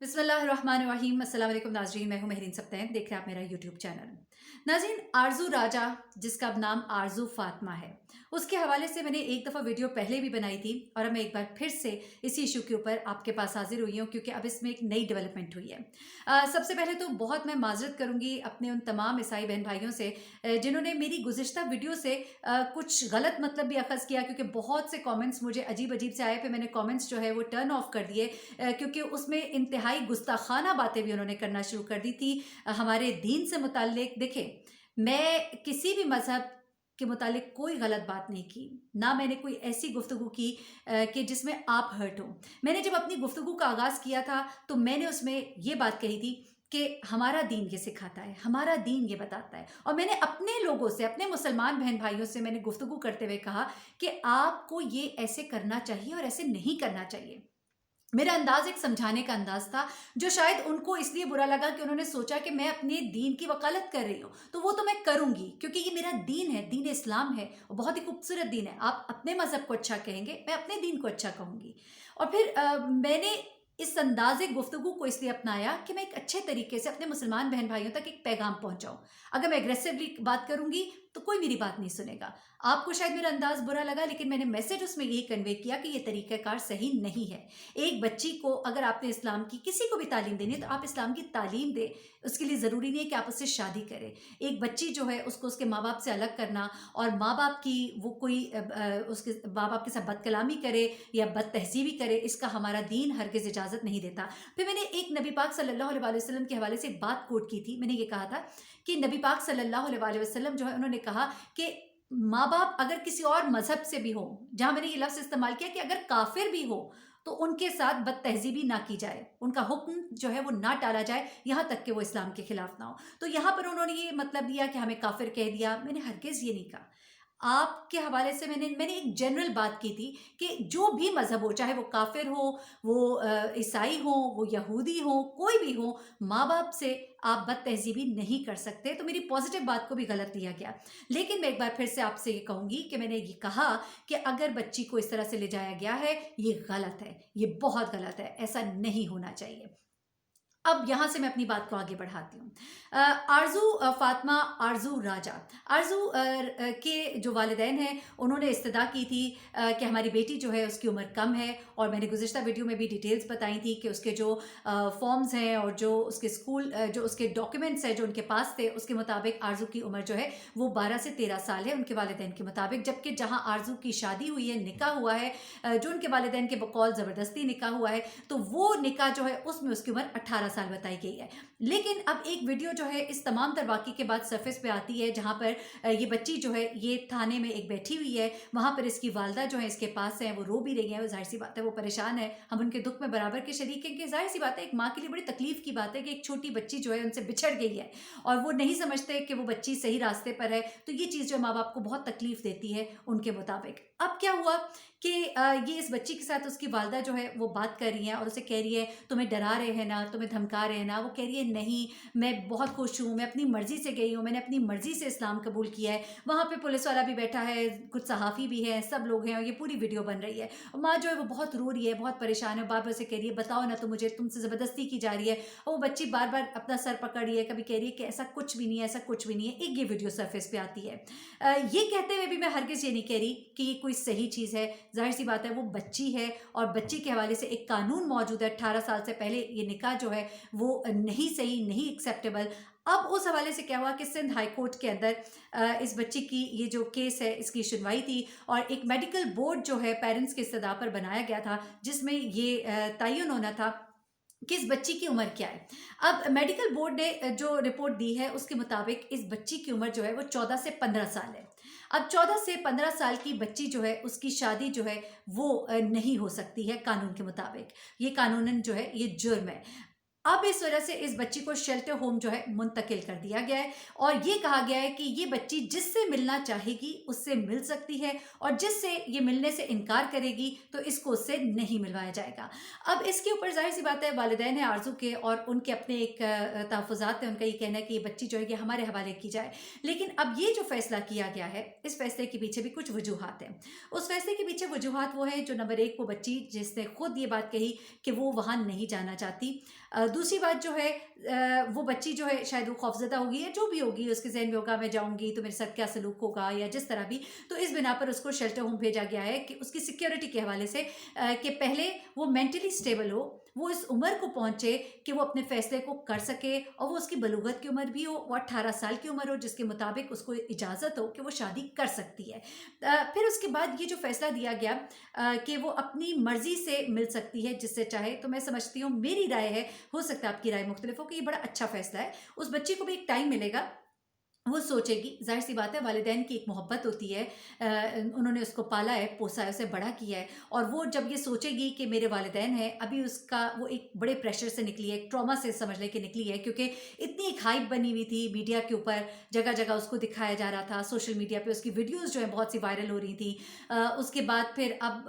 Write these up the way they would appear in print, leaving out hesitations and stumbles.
बिस्मिल्लाहिर्रहमानिर्रहीम। अस्सलाम वालेकुम नाज़रीन, मैं हूं महरीन सब्तैन, देख रहे हैं आप मेरा यूट्यूब चैनल। नाज़रीन, आरजू राजा, जिसका अब नाम आरजू फातिमा है, उसके हवाले से मैंने एक दफ़ा वीडियो पहले भी बनाई थी और अब मैं एक बार फिर से इसी इशू के ऊपर आपके पास हाजिर हुई हूँ क्योंकि अब इसमें एक नई डेवलपमेंट हुई है। सबसे पहले तो बहुत मैं माजरत करूँगी अपने उन तमाम ईसाई बहन भाइयों से जिन्होंने मेरी गुज़िश्ता वीडियो से कुछ गलत मतलब भी अखज़ किया, क्योंकि बहुत से कमेंट्स मुझे अजीब अजीब से आए। फिर मैंने कमेंट्स जो है वो टर्न ऑफ कर दिए क्योंकि उसमें इंतहाई गुस्ताखाना बातें भी उन्होंने करना शुरू कर दी थी हमारे दीन से मुताल्लिक। देखें, मैं किसी भी मज़हब के मुतालिक कोई गलत बात नहीं की, ना मैंने कोई ऐसी गुफ्तगू की कि जिसमें आप हर्ट हो। मैंने जब अपनी गुफ्तगू का आगाज़ किया था तो मैंने उसमें ये बात कही थी कि हमारा दीन ये सिखाता है, हमारा दीन ये बताता है। और मैंने अपने लोगों से, अपने मुसलमान बहन भाइयों से मैंने गुफ्तगू करते हुए कहा कि आपको ये ऐसे करना चाहिए और ऐसे नहीं करना चाहिए। मेरा अंदाज एक समझाने का अंदाज था, जो शायद उनको इसलिए बुरा लगा कि उन्होंने सोचा कि मैं अपने दीन की वकालत कर रही हूँ, तो वो तो मैं करूँगी क्योंकि ये मेरा दीन है, दीन इस्लाम है और बहुत ही खूबसूरत दीन है। आप अपने मज़हब को अच्छा कहेंगे, मैं अपने दीन को अच्छा कहूँगी। और फिर मैंने इस अंदाज़े गुफ्तगू को इसलिए अपनाया कि मैं एक अच्छे तरीके से अपने मुसलमान बहन भाइयों तक एक पैगाम पहुँचाऊँ। अगर मैं एग्रेसिवली बात करूँगी तो कोई मेरी बात नहीं सुनेगा। आपको शायद मेरा अंदाज़ बुरा लगा, लेकिन मैंने मैसेज उसमें यही कन्वे किया कि ये तरीक़ाकार सही नहीं है। एक बच्ची को अगर आपने इस्लाम की किसी को भी तालीम देनी है तो आप इस्लाम की तालीम दें। उसके लिए ज़रूरी नहीं है कि आप उससे शादी करें। एक बच्ची जो है उसको उसके माँ बाप से अलग करना और माँ बाप की वो कोई उसके माँ बाप के साथ बदकलामी करे या बदतहज़ीबी करे, इसका हमारा दीन हरगिज़ इजाज़त नहीं देता। फिर मैंने एक नबी पाक सल्लल्लाहु अलैहि वसल्लम के हवाले से एक बात कोट की थी। मैंने ये कहा था कि नबी पाक सल्लल्लाहु अलैहि वसल्लम जो है उन्होंने कहा कि माँ बाप अगर किसी और मज़हब से भी हो, जहाँ मैंने ये लफ्ज़ इस्तेमाल किया कि अगर काफ़िर भी हो तो उनके साथ बदतहज़ीबी ना की जाए, उनका हुक्म जो है वो ना टाला जाए, यहाँ तक कि वो इस्लाम के खिलाफ ना हो। तो यहाँ पर उन्होंने ये मतलब दिया कि हमें काफ़िर कह दिया। मैंने हरगिज़ ये नहीं कहा। आपके हवाले से मैंने मैंने एक जनरल बात की थी कि जो भी मज़हब हो, चाहे वो काफ़िर हो, वो ईसाई हो, वो यहूदी हो, कोई भी हो, माँ बाप से आप बदतहज़ीबी नहीं कर सकते। तो मेरी पॉजिटिव बात को भी गलत लिया गया। लेकिन मैं एक बार फिर से आपसे ये कहूँगी कि मैंने ये कहा कि अगर बच्ची को इस तरह से ले जाया गया है, ये गलत है, ये बहुत गलत है, ऐसा नहीं होना चाहिए। अब यहाँ से मैं अपनी बात को आगे बढ़ाती हूँ। आरज़ू फातिमा आरज़ू राजा, आरज़ू के जो वालिदैन हैं उन्होंने इस्तदा की थी कि हमारी बेटी जो है उसकी उम्र कम है, और मैंने गुज़िश्ता वीडियो में भी डिटेल्स बताई थी कि उसके जो फॉर्म्स हैं और जो उसके स्कूल जो उसके डॉक्यूमेंट्स हैं जो उनके पास थे, उसके मुताबिक आरज़ू की उम्र जो है वो 12 से 13 साल है उनके वालिदैन के मुताबिक। जबकि जहाँ आरज़ू की शादी हुई है, निकाह हुआ है, जो उनके वालिदैन के बकौल ज़बरदस्ती निकाह हुआ है, तो वो निकाह जो है उसमें उसकी उम्र 18 साल बताई गई है। लेकिन अब एक वीडियो जो है इस तमाम तर वाक़ई के बाद सरफेस पे आती है, जहाँ पर ये बच्ची जो है ये थाने में एक बैठी हुई है, वहाँ पर इसकी वालदा जो है इसके पास है, वो रो भी रही है। ज़ाहिर सी बात है वो परेशान है, हम उनके दुख में बराबर के शरीक हैं कि ज़ाहिर सी बात है एक माँ के लिए बड़ी तकलीफ़ की बात है कि एक छोटी बच्ची जो है उनसे बिछड़ गई है और वो नहीं समझते कि वो बच्ची सही रास्ते पर है। तो ये चीज़ जो माँ बाप को बहुत तकलीफ़ देती है उनके मुताबिक। अब क्या हुआ कि ये इस बच्ची के साथ उसकी वालदा जो है वो बात कर रही हैं और उसे कह रही है, तुम्हें डरा रहे हैं ना, तुम्हें धमका रहे हैं ना। वो कह रही है, नहीं, मैं बहुत खुश हूँ, मैं अपनी मर्ज़ी से गई हूँ, मैंने अपनी मर्ज़ी से इस्लाम कबूल किया है। वहाँ पे पुलिस वाला भी बैठा है, कुछ सहाफ़ी भी है, सब लोग हैं और ये पूरी वीडियो बन रही है। और माँ जो है वो बहुत रो रही है, बहुत परेशान है, बार बार से कह रही है, बताओ ना, तो मुझे तुमसे ज़बरदस्ती की जा रही है। और वो बच्ची बार बार अपना सर पकड़ रही है, कभी कह रही है कि ऐसा कुछ भी नहीं है, ऐसा कुछ भी नहीं है। एक ये वीडियो सरफेस पे आती है। ये कहते हुए भी मैं हरगिज़ ये नहीं कह रही कि ये कोई सही चीज़ है। ज़ाहिर सी बात है वो बच्ची है और बच्ची के हवाले से एक कानून मौजूद है। 18 साल से पहले ये निकाह जो है वो नहीं सही, नहीं एक्सेप्टेबल। अब उस हवाले से क्या हुआ कि सिंध हाई कोर्ट के अंदर इस बच्ची की ये जो केस है इसकी सुनवाई थी और एक मेडिकल बोर्ड जो है पेरेंट्स के इस्तदा पर बनाया गया था, जिसमें ये तयन होना था कि इस बच्ची की उम्र क्या है। अब मेडिकल बोर्ड ने जो रिपोर्ट दी है उसके मुताबिक इस बच्ची की उम्र जो है वो 14 से 15 साल है। अब 14 से 15 साल की बच्ची जो है उसकी शादी जो है वो नहीं हो सकती है कानून के मुताबिक। ये कानूनन जो है ये जुर्म है। अब इस वजह से इस बच्ची को शेल्टर होम जो है मुंतकिल कर दिया गया है और ये कहा गया है कि ये बच्ची जिससे मिलना चाहेगी उससे मिल सकती है और जिससे ये मिलने से इनकार करेगी तो इसको उससे नहीं मिलवाया जाएगा। अब इसके ऊपर जाहिर सी बात है वालिदैन है आरजू के और उनके अपने एक तहफ़्फ़ुज़ात है, उनका ये कहना है कि ये बच्ची जो है ये हमारे हवाले की जाए। लेकिन अब ये जो फैसला किया गया है इस फैसले के पीछे भी कुछ वजूहात हैं। उस फैसले के पीछे वजूहात वो है जो नंबर एक, वो बच्ची जिसने खुद ये बात कही कि वो वहाँ नहीं जाना चाहती। दूसरी बात जो है वो बच्ची जो है शायद वो खौफज़दा होगी या जो भी होगी, उसके ज़हन में होगा मैं जाऊँगी तो मेरे साथ क्या सलूक होगा या जिस तरह भी, तो इस बिना पर उसको शेल्टर होम भेजा गया है कि उसकी सिक्योरिटी के हवाले से कि पहले वो मेंटली स्टेबल हो, वो इस उम्र को पहुँचे कि वो अपने फ़ैसले को कर सके और वो उसकी बलूगत की उम्र भी हो, वो 18 साल की उम्र हो जिसके मुताबिक उसको इजाज़त हो कि वो शादी कर सकती है। फिर उसके बाद ये जो फ़ैसला दिया गया कि वो अपनी मर्ज़ी से मिल सकती है जिससे चाहे, तो मैं समझती हूँ, मेरी राय है, हो सकता है आपकी राय मुख्तलिफ हो, कि ये बड़ा अच्छा फ़ैसला है। उस बच्ची को भी एक टाइम मिलेगा, वो सोचेगी, ज़ाहिर-सी बात है वालिदैन की एक मोहब्बत होती है, उन्होंने उसको पाला है, पोसा है, उसे बड़ा किया है, और वो जब ये सोचेगी कि मेरे वालिदैन हैं, अभी उसका वो एक बड़े प्रेशर से निकली है, एक ट्रॉमा से समझ लें कि निकली है, क्योंकि इतनी एक हाइप बनी हुई थी मीडिया के ऊपर, जगह-जगह उसको दिखाया जा रहा था, सोशल मीडिया पे उसकी वीडियोज़ जो हैं बहुत सी वायरल हो रही थी। उसके बाद फिर अब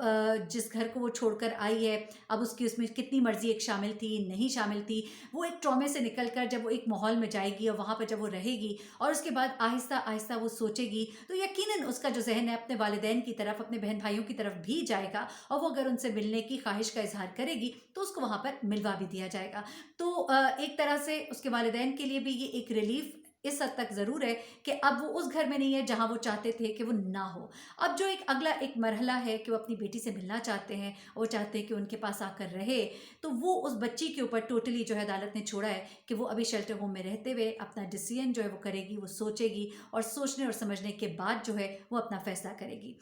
जिस घर को वो छोड़कर आई है, अब उसकी उसमें कितनी मर्ज़ी एक शामिल थी, नहीं शामिल थी, वो एक ट्रॉमे से निकल कर जब वो एक माहौल में जाएगी और वहाँ पर जब वो रहेगी और उसके बाद आहिस्ता आहिस्ता वो सोचेगी, तो यकीनन उसका जो ज़हन है अपने वालिदैन की तरफ, अपने बहन भाइयों की तरफ भी जाएगा, और वो अगर उनसे मिलने की ख्वाहिश का इजहार करेगी तो उसको वहाँ पर मिलवा भी दिया जाएगा। तो एक तरह से उसके वालिदैन के लिए भी ये एक रिलीफ इस हद तक ज़रूर है कि अब वो उस घर में नहीं है जहाँ वो चाहते थे कि वो ना हो। अब जो एक अगला एक मरहला है कि वो अपनी बेटी से मिलना चाहते हैं, वो चाहते हैं कि उनके पास आकर रहे, तो वो उस बच्ची के ऊपर टोटली जो है अदालत ने छोड़ा है कि वो अभी शेल्टर होम में रहते हुए अपना डिसीजन जो है वो करेगी, वो सोचेगी, और सोचने और समझने के बाद जो है वो अपना फैसला करेगी।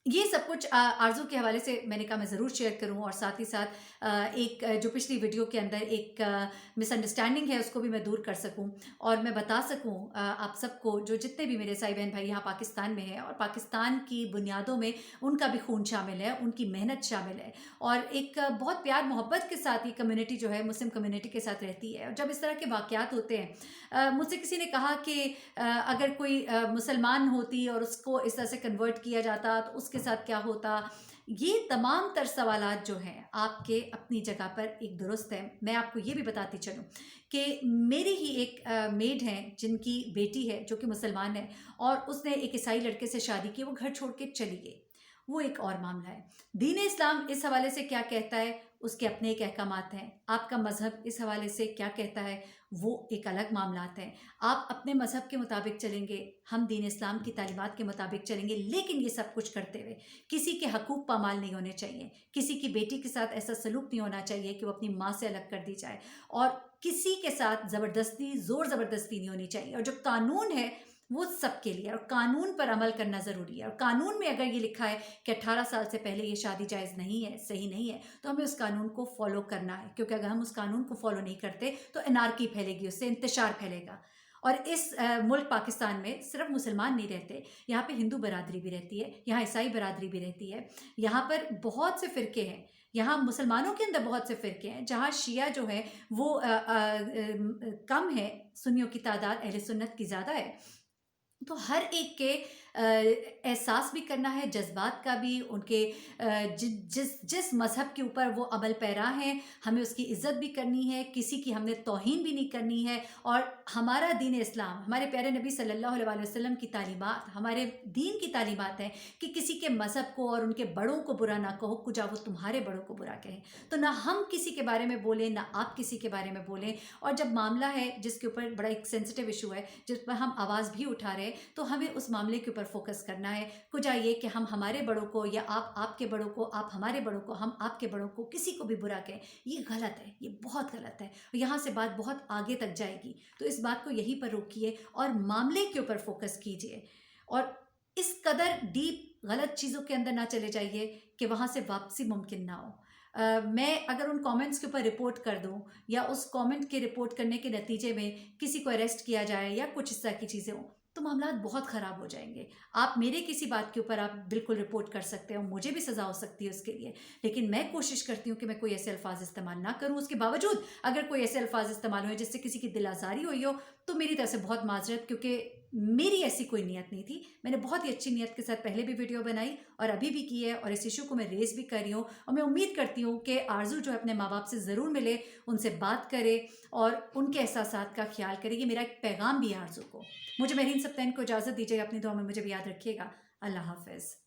ये सब कुछ आरज़ू के हवाले से मैंने कहा मैं ज़रूर शेयर करूँ, और साथ ही साथ जो पिछली वीडियो के अंदर एक मिसअंडरस्टैंडिंग है उसको भी मैं दूर कर सकूँ, और मैं बता सकूँ आप सबको, जो जितने भी मेरे साई बहन भाई यहाँ पाकिस्तान में हैं और पाकिस्तान की बुनियादों में उनका भी खून शामिल है, उनकी मेहनत शामिल है, और एक बहुत प्यार मोहब्बत के साथ ये कम्युनिटी जो है मुस्लिम कम्युनिटी के साथ रहती है। और जब इस तरह के वाक़यात होते हैं, मुझसे किसी ने कहा कि अगर कोई मुसलमान होती और उसको इस तरह से कन्वर्ट किया जाता तो उसके साथ क्या होता। ये तमाम तर सवालात जो हैं आपके अपनी जगह पर एक दुरुस्त है। मैं आपको ये भी बताती चलूँ कि मेरी ही एक मेड हैं जिनकी बेटी है जो कि मुसलमान है, और उसने एक ईसाई लड़के से शादी की, वो घर छोड़ के चली गई, वो एक और मामला है। दीन इस्लाम इस हवाले से क्या कहता है, उसके अपने एक अहकामात हैं। आपका मज़हब इस हवाले से क्या कहता है, वो एक अलग मामलात हैं। आप अपने मज़हब के मुताबिक चलेंगे, हम दीन इस्लाम की तालीमात के मुताबिक चलेंगे, लेकिन ये सब कुछ करते हुए किसी के हकूक़ पामाल नहीं होने चाहिए, किसी की बेटी के साथ ऐसा सलूक नहीं होना चाहिए कि वो अपनी माँ से अलग कर दी जाए, और किसी के साथ ज़बरदस्ती, ज़ोर ज़बरदस्ती नहीं होनी चाहिए। और जो कानून है वो सबके लिए है, और कानून पर अमल करना ज़रूरी है। और कानून में अगर ये लिखा है कि 18 साल से पहले ये शादी जायज़ नहीं है, सही नहीं है, तो हमें उस कानून को फॉलो करना है, क्योंकि अगर हम उस कानून को फॉलो नहीं करते तो एनार्की फैलेगी, उससे इंतशार फैलेगा। और इस मुल्क पाकिस्तान में सिर्फ मुसलमान नहीं रहते, यहाँ पे हिंदू बरादरी भी रहती है, यहाँ ईसाई बरादरी भी रहती है, यहाँ पर बहुत से फ़िरके हैं, यहाँ मुसलमानों के अंदर बहुत से फ़िरके हैं, जहाँ शिया जो है वो कम है, सुन्नियों की तादाद अहले सुन्नत की ज़्यादा है। तो हर एक के एहसास भी करना है, जज्बात का भी, उनके जिस मज़हब के ऊपर वो अमल पैरा हैं, हमें उसकी इज़्ज़त भी करनी है, किसी की हमने तौहीन भी नहीं करनी है। और हमारा दीन इस्लाम, हमारे प्यारे नबी सल्लल्लाहु अलैहि वसल्लम की तालीमात, हमारे दीन की तालीमात हैं कि किसी के मज़हब को और उनके बड़ों को बुरा ना कहो, कुजा वो तुम्हारे बड़ों को बुरा कहें। तो ना हम किसी के बारे में बोलें, ना आप किसी के बारे में बोलें। और जब मामला है जिसके ऊपर बड़ा एक सेंसिटिव इशू है, जिस पर हम आवाज़ भी उठा रहे हैं, तो हमें उस मामले के ऊपर फोकस करना है। कुछ ये कि हम हमारे बड़ों को, या आप आपके बड़ों को, आप हमारे बड़ों को, हम आपके बड़ों को, किसी को भी बुरा कहें, ये गलत है, ये बहुत गलत है। और यहाँ से बात बहुत आगे तक जाएगी, तो इस बात को यहीं पर रोकिए और मामले के ऊपर फोकस कीजिए, और इस कदर डीप गलत चीज़ों के अंदर ना चले जाइए कि वहाँ से वापसी मुमकिन ना हो। मैं अगर उन कमेंट्स के ऊपर रिपोर्ट कर दूं, या उस कमेंट के रिपोर्ट करने के नतीजे में किसी को अरेस्ट किया जाए या कुछ इस तरह की चीज़ें हों, तो मामला बहुत ख़राब हो जाएंगे। आप मेरे किसी बात के ऊपर आप बिल्कुल रिपोर्ट कर सकते हो, मुझे भी सज़ा हो सकती है उसके लिए, लेकिन मैं कोशिश करती हूँ कि मैं कोई ऐसे अल्फाज इस्तेमाल ना करूँ। उसके बावजूद अगर कोई ऐसे अल्फाज इस्तेमाल हुए जिससे किसी की दिल आज़ारी हुई हो, तो मेरी तरफ से बहुत माजरत, क्योंकि मेरी ऐसी कोई नियत नहीं थी। मैंने बहुत ही अच्छी नियत के साथ पहले भी वीडियो बनाई और अभी भी की है, और इस इशू को मैं रेज़ भी कर रही हूँ, और मैं उम्मीद करती हूँ कि आरज़ू जो है अपने माँ बाप से ज़रूर मिले, उनसे बात करे और उनके एहसासात का ख्याल करे। ये मेरा एक पैगाम भी है आरज़ू को। मुझे मेहरीन सप्तान को इजाज़त दीजिएगा, अपनी दुआ में मुझे भी याद रखिएगा। अल्लाह हाफ़िज़।